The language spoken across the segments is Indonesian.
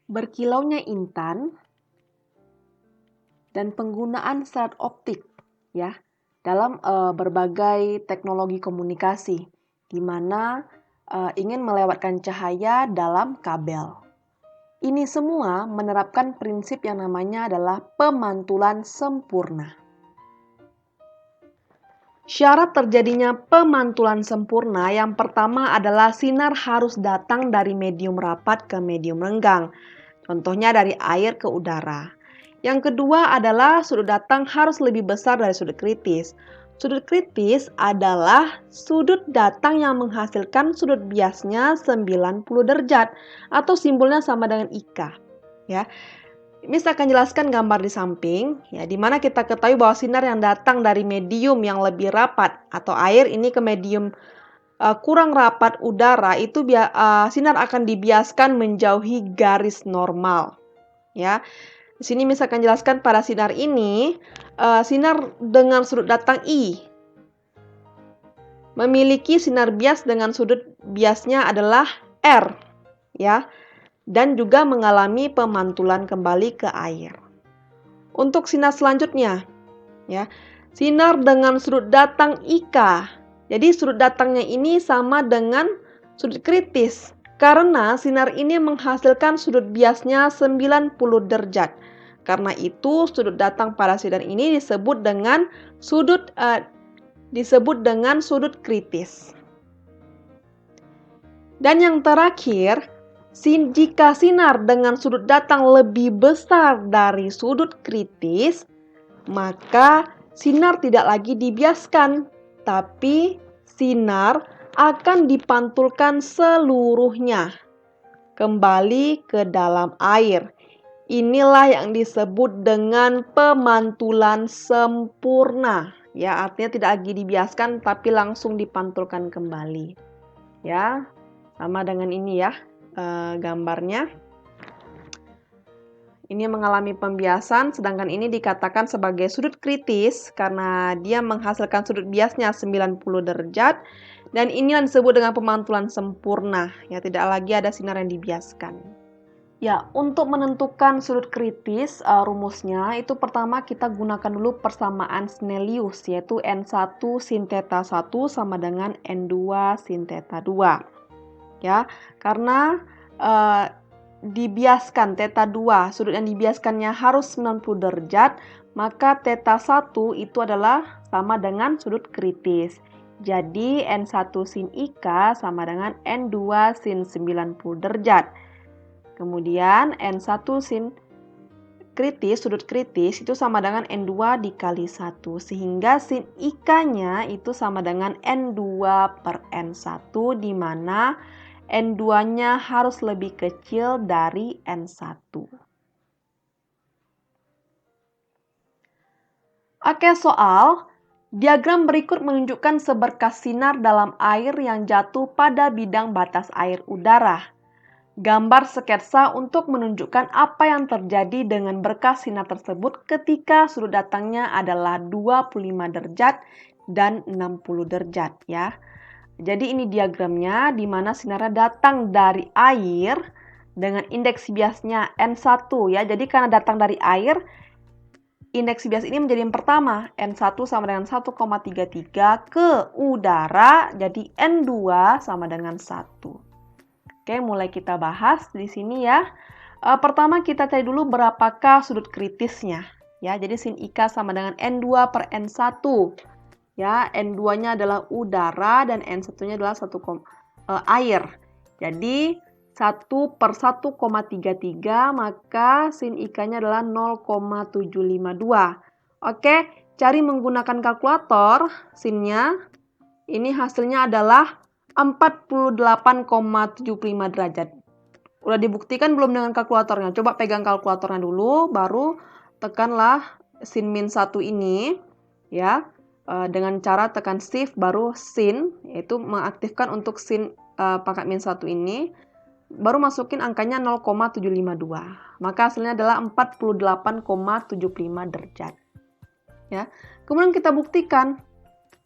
berkilaunya intan dan penggunaan serat optik ya dalam berbagai teknologi komunikasi di mana ingin melewatkan cahaya dalam kabel. Ini semua menerapkan prinsip yang namanya adalah pemantulan sempurna. Syarat terjadinya pemantulan sempurna yang pertama adalah sinar harus datang dari medium rapat ke medium renggang. Contohnya dari air ke udara. Yang kedua adalah sudut datang harus lebih besar dari sudut kritis. Sudut kritis adalah sudut datang yang menghasilkan sudut biasnya 90 derajat atau simbolnya sama dengan IK. Ya. Ini saya akan jelaskan gambar di samping, ya, di mana kita ketahui bahwa sinar yang datang dari medium yang lebih rapat atau air ini ke medium kurang rapat udara itu sinar akan dibiaskan menjauhi garis normal. Ya, di sini misalkan jelaskan pada sinar ini, sinar dengan sudut datang I memiliki sinar bias dengan sudut biasnya adalah R, ya, dan juga mengalami pemantulan kembali ke air. Untuk sinar selanjutnya, ya, sinar dengan sudut datang IK. Jadi sudut datangnya ini sama dengan sudut kritis karena sinar ini menghasilkan sudut biasnya 90 derajat. Karena itu sudut datang pada sinar ini disebut dengan sudut kritis. Dan yang terakhir, jika sinar dengan sudut datang lebih besar dari sudut kritis, maka sinar tidak lagi dibiaskan, tapi sinar akan dipantulkan seluruhnya kembali ke dalam air. Inilah yang disebut dengan pemantulan sempurna. Ya, artinya tidak lagi dibiaskan tapi langsung dipantulkan kembali. Ya, sama dengan ini ya. Gambarnya ini mengalami pembiasan, sedangkan ini dikatakan sebagai sudut kritis karena dia menghasilkan sudut biasnya 90 derajat dan ini yang disebut dengan pemantulan sempurna, ya, tidak lagi ada sinar yang dibiaskan. Ya, untuk menentukan sudut kritis, rumusnya itu pertama kita gunakan dulu persamaan Snellius, yaitu N1 sin theta 1 sama dengan N2 sin theta 2. Ya, karena dibiaskan theta 2, sudut yang dibiaskannya harus 90 derajat, maka theta 1 itu adalah sama dengan sudut kritis. Jadi N1 sin IK sama dengan N2 sin 90 derajat. Kemudian N1 sin kritis, sudut kritis itu sama dengan N2 dikali 1. Sehingga sin IK-nya itu sama dengan N2 per N1 di mana N2-nya harus lebih kecil dari N1. Oke, soal. Diagram berikut menunjukkan seberkas sinar dalam air yang jatuh pada bidang batas air udara. Gambar sketsa untuk menunjukkan apa yang terjadi dengan berkas sinar tersebut ketika sudut datangnya adalah 25 derajat dan 60 derajat ya. Jadi ini diagramnya di mana sinarnya datang dari air dengan indeks biasnya N1 ya. Jadi karena datang dari air, indeks bias ini menjadi yang pertama. N1 sama dengan 1,33 ke udara, jadi N2 sama dengan 1. Oke, mulai kita bahas di sini ya. Pertama kita cari dulu berapakah sudut kritisnya. Ya, jadi sin IK sama dengan N2 per N1. Ya, N2-nya adalah udara dan N1-nya adalah air. Jadi 1 per 1,33 maka sin IK-nya adalah 0,752. Oke, cari menggunakan kalkulator sinnya. Ini hasilnya adalah 48,75 derajat. Udah dibuktikan belum dengan kalkulatornya? Coba pegang kalkulatornya dulu, baru tekanlah sin min 1 ini ya. Dengan cara tekan shift baru sin, yaitu mengaktifkan untuk sin pangkat min 1 ini, baru masukin angkanya 0,752. Maka hasilnya adalah 48,75 derajat. Ya. Kemudian kita buktikan,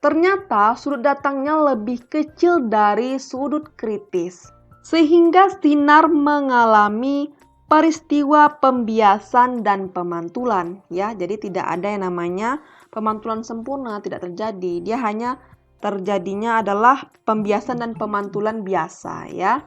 ternyata sudut datangnya lebih kecil dari sudut kritis, sehingga sinar mengalami peristiwa pembiasan dan pemantulan, ya. Jadi tidak ada yang namanya pemantulan sempurna, tidak terjadi. Dia hanya terjadinya adalah pembiasan dan pemantulan biasa, ya.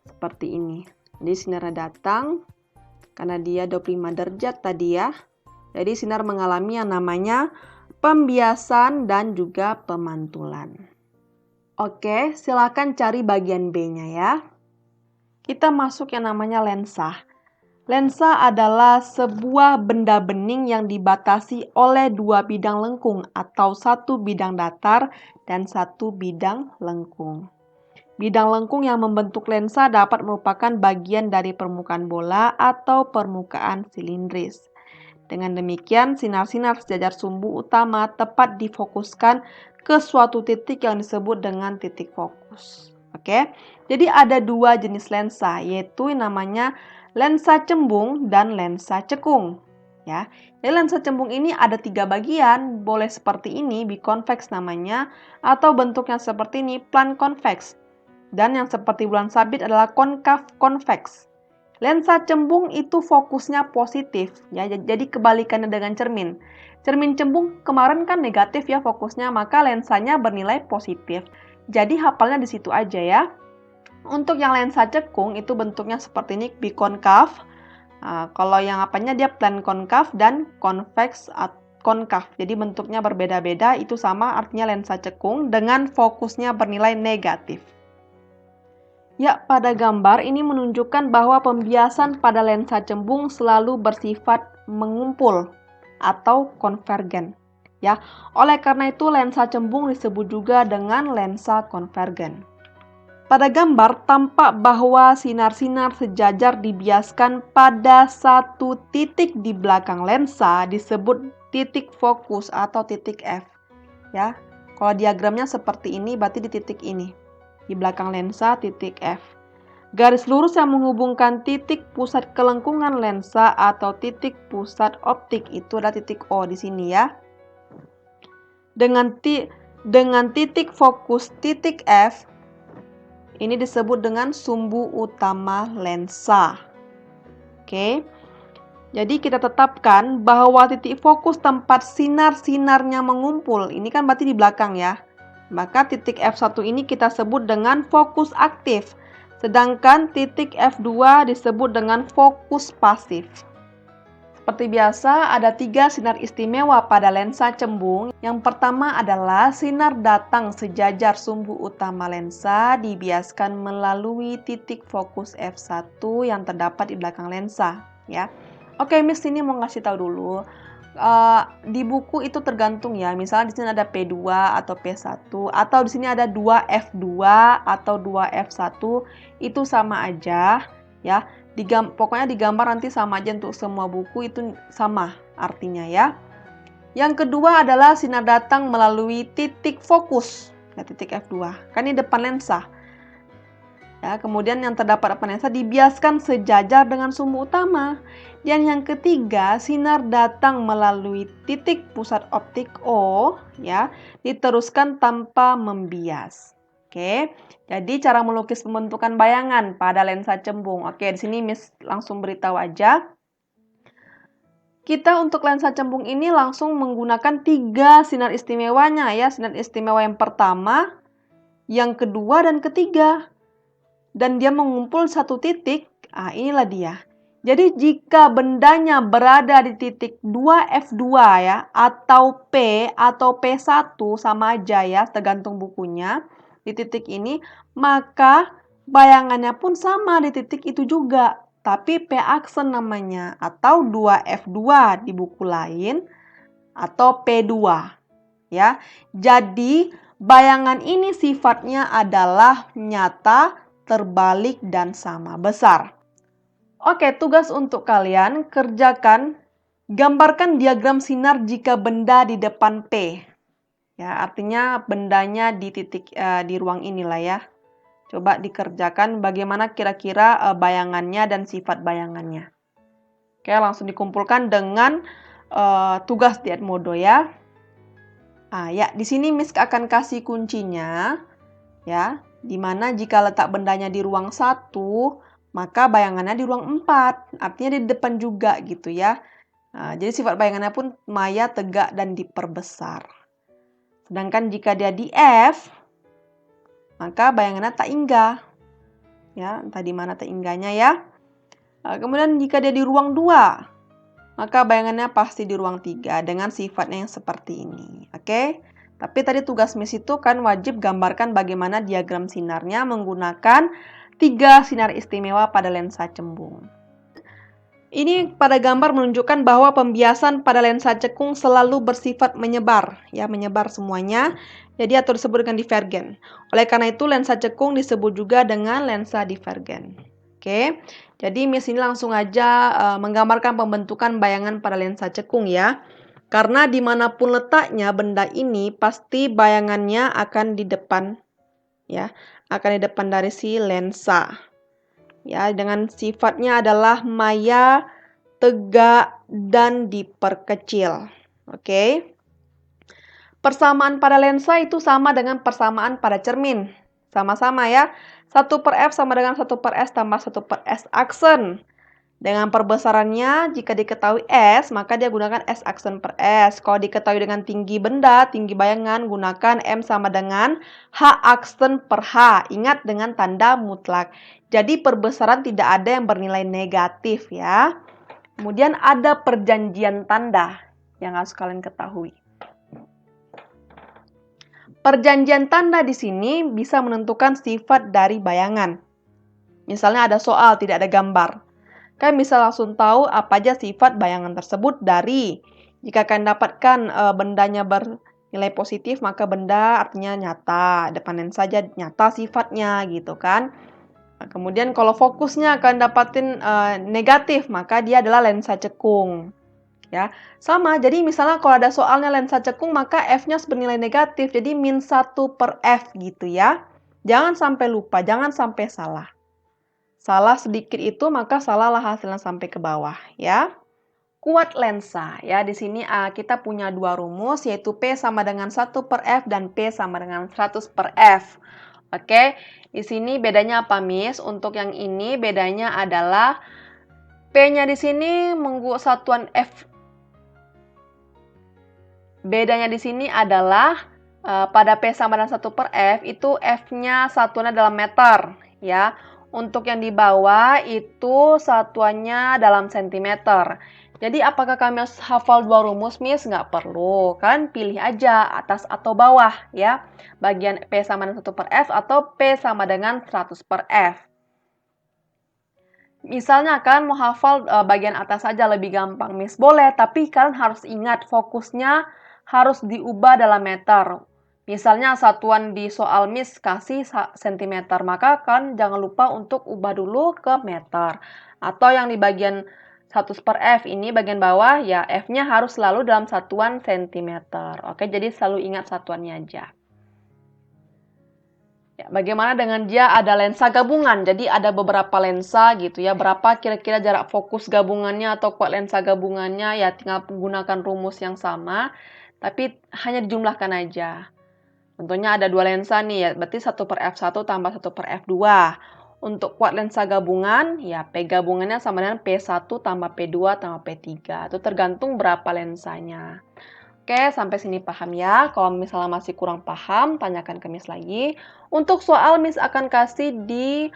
Seperti ini. Jadi sinar datang karena dia 25 derajat tadi ya. Jadi sinar mengalami yang namanya pembiasan dan juga pemantulan. Oke, silakan cari bagian B-nya ya. Kita masuk yang namanya lensa. Lensa adalah sebuah benda bening yang dibatasi oleh dua bidang lengkung atau satu bidang datar dan satu bidang lengkung. Bidang lengkung yang membentuk lensa dapat merupakan bagian dari permukaan bola atau permukaan silindris. Dengan demikian, sinar-sinar sejajar sumbu utama tepat difokuskan ke suatu titik yang disebut dengan titik fokus. Oke, jadi ada dua jenis lensa, yaitu namanya lensa cembung dan lensa cekung. Ya, jadi lensa cembung ini ada 3 bagian, boleh seperti ini, biconvex namanya, atau bentuknya seperti ini, plan convex. Dan yang seperti bulan sabit adalah konkav convex. Lensa cembung itu fokusnya positif, ya. Jadi kebalikannya dengan cermin. Cermin cembung kemarin kan negatif ya fokusnya, maka lensanya bernilai positif. Jadi hafalnya di situ aja ya. Untuk yang lensa cekung itu bentuknya seperti ini, bikonkav. Kalau yang apanya dia plan konkav dan convex konkav. Jadi bentuknya berbeda-beda, itu sama artinya lensa cekung dengan fokusnya bernilai negatif. Ya, pada gambar ini menunjukkan bahwa pembiasan pada lensa cembung selalu bersifat mengumpul atau konvergen. Ya, oleh karena itu lensa cembung disebut juga dengan lensa konvergen. Pada gambar tampak bahwa sinar-sinar sejajar dibiaskan pada satu titik di belakang lensa disebut titik fokus atau titik F. Ya, kalau diagramnya seperti ini berarti di titik ini. Di belakang lensa titik F. Garis lurus yang menghubungkan titik pusat kelengkungan lensa atau titik pusat optik itu adalah titik O di sini ya. Dengan titik fokus titik F ini disebut dengan sumbu utama lensa. Oke. Jadi kita tetapkan bahwa titik fokus tempat sinar-sinarnya mengumpul, ini kan berarti di belakang ya. Maka titik F1 ini kita sebut dengan fokus aktif. Sedangkan titik F2 disebut dengan fokus pasif. Seperti biasa, ada 3 sinar istimewa pada lensa cembung. Yang pertama adalah sinar datang sejajar sumbu utama lensa dibiaskan melalui titik fokus F1 yang terdapat di belakang lensa. Ya. Oke, Miss ini mau ngasih tahu dulu. Di buku itu tergantung ya, misalnya di sini ada P2 atau P1 atau di sini ada 2F2 atau 2F1 itu sama aja ya. Pokoknya digambar nanti sama aja untuk semua buku itu sama artinya ya. Yang kedua adalah sinar datang melalui titik fokus, ya, titik F2. Kan ini depan lensa. Ya, kemudian yang terdapat depan lensa dibiaskan sejajar dengan sumbu utama. Dan yang ketiga, sinar datang melalui titik pusat optik O, ya, diteruskan tanpa membias. Oke, jadi cara melukis pembentukan bayangan pada lensa cembung. Oke, di sini Miss langsung beritahu aja. Kita untuk lensa cembung ini langsung menggunakan 3 sinar istimewanya ya. Sinar istimewa yang pertama, yang kedua, dan ketiga. Dan dia mengumpul satu titik, inilah dia. Jadi jika bendanya berada di titik 2F2 ya, atau P atau P1 sama aja ya, tergantung bukunya, di titik ini, maka bayangannya pun sama di titik itu juga. Tapi P aksen namanya, atau 2F2 di buku lain, atau P2 ya. Jadi bayangan ini sifatnya adalah nyata, terbalik, dan sama besar. Oke, tugas untuk kalian, kerjakan, gambarkan diagram sinar jika benda di depan P. Ya, artinya bendanya di titik di ruang inilah ya. Coba dikerjakan bagaimana kira-kira bayangannya dan sifat bayangannya. Oke, langsung dikumpulkan dengan tugas di Edmodo ya. Ya, di sini Miss akan kasih kuncinya ya. Dimana jika letak bendanya di ruang 1, maka bayangannya di ruang 4. Artinya di depan juga gitu ya. Nah, jadi sifat bayangannya pun maya, tegak, dan diperbesar. Sedangkan jika dia di F, maka bayangannya tak inggah. Ya, entah di mana tak inggahnya ya. Kemudian jika dia di ruang 2, maka bayangannya pasti di ruang 3 dengan sifatnya yang seperti ini. Oke? Tapi tadi tugas Miss itu kan wajib gambarkan bagaimana diagram sinarnya menggunakan 3 sinar istimewa pada lensa cembung. Ini pada gambar menunjukkan bahwa pembiasan pada lensa cekung selalu bersifat menyebar, ya, menyebar semuanya. Jadi atau disebut dengan divergen. Oleh karena itu lensa cekung disebut juga dengan lensa divergen. Oke. Jadi Miss ini langsung aja menggambarkan pembentukan bayangan pada lensa cekung ya. Karena dimanapun letaknya benda ini pasti bayangannya akan di depan, ya, akan di depan dari si lensa. Ya, dengan sifatnya adalah maya, tegak, dan diperkecil. Oke. Persamaan pada lensa itu sama dengan persamaan pada cermin. Sama-sama ya. 1/f sama dengan 1/s tambah 1/s aksen. Dengan perbesarannya, jika diketahui S, maka dia gunakan S aksen per S. Kalau diketahui dengan tinggi benda, tinggi bayangan, gunakan M sama dengan H aksen per H. Ingat dengan tanda mutlak. Jadi perbesaran tidak ada yang bernilai negatif ya. Kemudian ada perjanjian tanda yang harus kalian ketahui. Perjanjian tanda di sini bisa menentukan sifat dari bayangan. Misalnya ada soal, tidak ada gambar. Kalian bisa langsung tahu apa aja sifat bayangan tersebut dari jika kalian dapatkan bendanya bernilai positif, maka benda artinya nyata, depanin saja nyata sifatnya gitu kan. Nah, kemudian kalau fokusnya kalian dapatin negatif, maka dia adalah lensa cekung. Ya, sama. Jadi misalnya kalau ada soalnya lensa cekung, maka F-nya bernilai negatif. Jadi -1/F gitu ya. Jangan sampai lupa, jangan sampai salah. Salah sedikit itu maka salahlah hasilnya sampai ke bawah ya. Kuat lensa ya. Di sini kita punya dua rumus yaitu P sama dengan 1/F dan P sama dengan 100/F. Oke. Di sini bedanya apa, Miss? Untuk yang ini bedanya adalah P-nya di sini menggunakan satuan F. Bedanya di sini adalah pada P sama dengan 1/F itu F-nya satuannya dalam meter ya. Untuk yang di bawah itu satuannya dalam sentimeter. Jadi apakah kami harus hafal dua rumus, Miss? Nggak perlu. Kan pilih aja atas atau bawah ya. Bagian P sama dengan 1/F atau P sama dengan 100/F. Misalnya kan mau hafal bagian atas saja lebih gampang, Miss. Boleh, tapi kalian harus ingat fokusnya harus diubah dalam meter. Misalnya satuan di soal Miss kasih cm, maka kan jangan lupa untuk ubah dulu ke meter. Atau yang di bagian 100/F ini bagian bawah ya F-nya harus selalu dalam satuan cm. Oke, jadi selalu ingat satuannya aja. Ya, bagaimana dengan dia ada lensa gabungan? Jadi ada beberapa lensa gitu ya. Berapa kira-kira jarak fokus gabungannya atau kuat lensa gabungannya? Ya tinggal menggunakan rumus yang sama, tapi hanya dijumlahkan aja. Contohnya ada dua lensa nih ya, berarti 1/F1 tambah 1/F2. Untuk kuat lensa gabungan, ya P gabungannya sama dengan P1 tambah P2 tambah P3. Itu tergantung berapa lensanya. Oke, sampai sini paham ya. Kalau misalnya masih kurang paham, tanyakan ke Miss lagi. Untuk soal Miss akan kasih di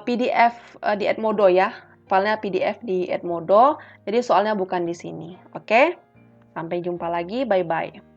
PDF di Edmodo ya. Filenya PDF di Edmodo, jadi soalnya bukan di sini. Oke, sampai jumpa lagi. Bye-bye.